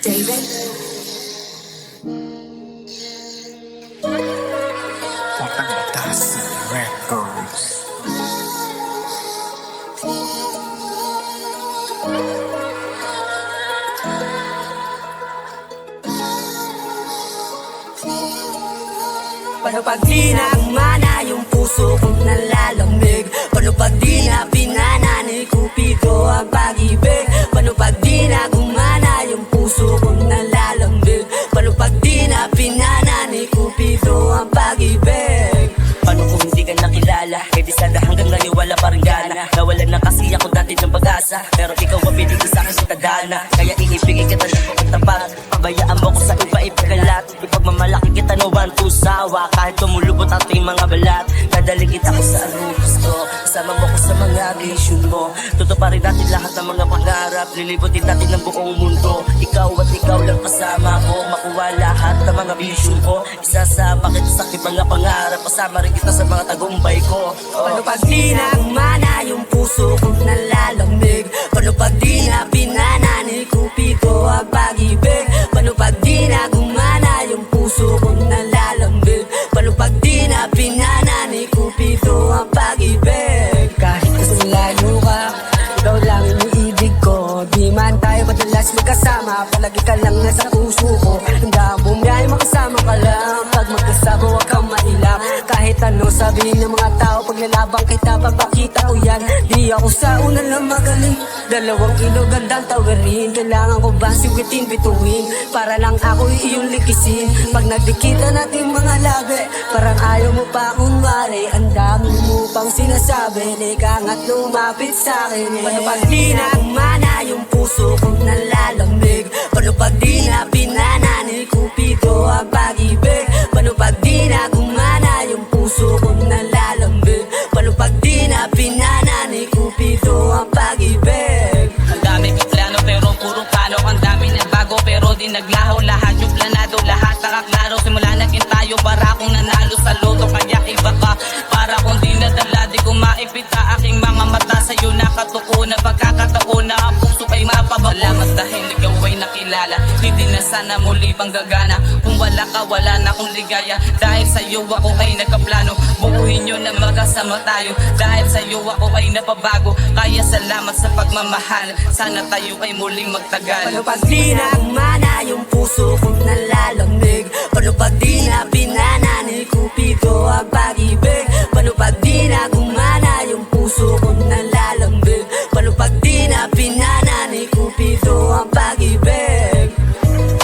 David. Fantastic Records. Paano pag di na gumana yung puso kong nalalamig? Paano pag di na pinana ni Cupido ang pag-ibig? Paano pag di na gumana yung puso kong nalalamig? Paano pag di na pinana ni Cupido ang pag-ibig? Paano kung hindi ka nakilala? Eh di sana hanggang ngayon wala pa rin gana. Nawalan na kasi ako dati ng pag-asa, pero ikaw ang binigay sa akin sa tadhana. Kaya iibigay kita ng buong tapat. Pabayaan mo ko sa iba ipagalat. Ipagmamalaki kita ng 1-2 sawa. Kahit tumulubot ating mga balat, dadali kita ko sa anong gusto. Sama mo ko sa mga vision mo. Tutuparin natin lahat ng mga pangarap. Lilibutin natin ng buong mundo. Ikaw at ikaw lang kasama ko. Makuha lahat ng mga vision ko. Isasama kita sa aking mga pangarap. Kasama rin kita sa mga tagumpay ko. Paano pag di na gumana yung puso kong nalalamig? Paano pag di na pinana ni Cupido ang pag-ibig? Paano pag di na gumana yung puso kong nalalamig? Paano pag di na pinana ni Cupido ang pag-ibig? Kahit kasing layo ka, ikaw lang iniibig ko. Di man tayo madalas magkasama, palagi ka lang nasa puso ko. Handa mo may makasama ka lang, pag magkasama huwag kang mailang. Kahit ano sabihin ng mga tao, paglalabang kita, papakita ko yan. Di ako sa una lang magaling, 2 kilo gandang tawirin. Kailangan ko ba siwitin, bituin, para lang ako iyong likisin. Pag nagdikita natin mga labi, parang ayaw mo pa kunwari. Ang dami mo pang sinasabi, ikaw nga't lumapit sa'kin. Paano pag di na gumana yung puso kong nalalamig? Paano pag di na pinana ni Cupido ang pag-ibig? Paano pag di na gumana yung puso kong nalalamig? Paano pag di na pinana ni Cupido ang pag-ibig? Ang dami kong plano pero puro plano. Ang dami na bago pero di naglaho. Lahat yung planado, lahat nakaklaro. Simula naging tayo para akong nanalo sa loto. Kaya iba ka, para kung di nadala, di ko maipita aking mga mata. Sa'yo nakatuko na pagkakataon na ang puso ay mapabako. Salamat dahil ikaw ay nakilala, hindi na sana muli pang gagana. Kung wala ka, wala na akong ligaya. Dahil sa'yo ako ay nagkaplano, buuhin nyo na magkasama tayo. Dahil sa'yo ako ay napabago, kaya salamat sa pagmamahal. Sana tayo ay muling magtagal. Paano pag di na gumana yung puso kong nalalamig? Paano pag di na pinana ni Cupido ang pag-ibig? Paano pag di na gumana yung puso kong nalalamig? Paano pag di na pinana ni Cupido ang pag-ibig?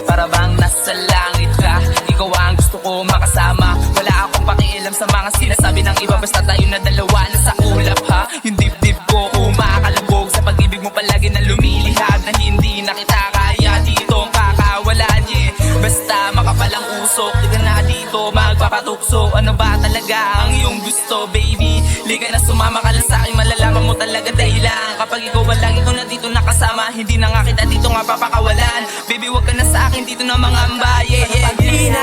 Para bang nasa langit ka, ikaw ang gusto ko makasama. Wala akong pakialam sa mga sinasabi ng iba, basta tayo na dalawa na sa ulap ha. Yung dibdib ko umakalabog sa pag-ibig mo, palagi na lumilihab. Na hindi na kita kaya dito ang kakawalan, yeah. Basta makapalang usok, di ka na dito magpapatukso. Ano ba talaga ang iyong gusto, baby? Liga na sumama ka lang sa akin, malalaman mo talaga dahilan. Kapag ikaw walang ito na dito nakasama, hindi na nga kita dito nga papakawalan. Baby, wag ka na sa akin dito na mga ambaye, yeah, Paano pag di na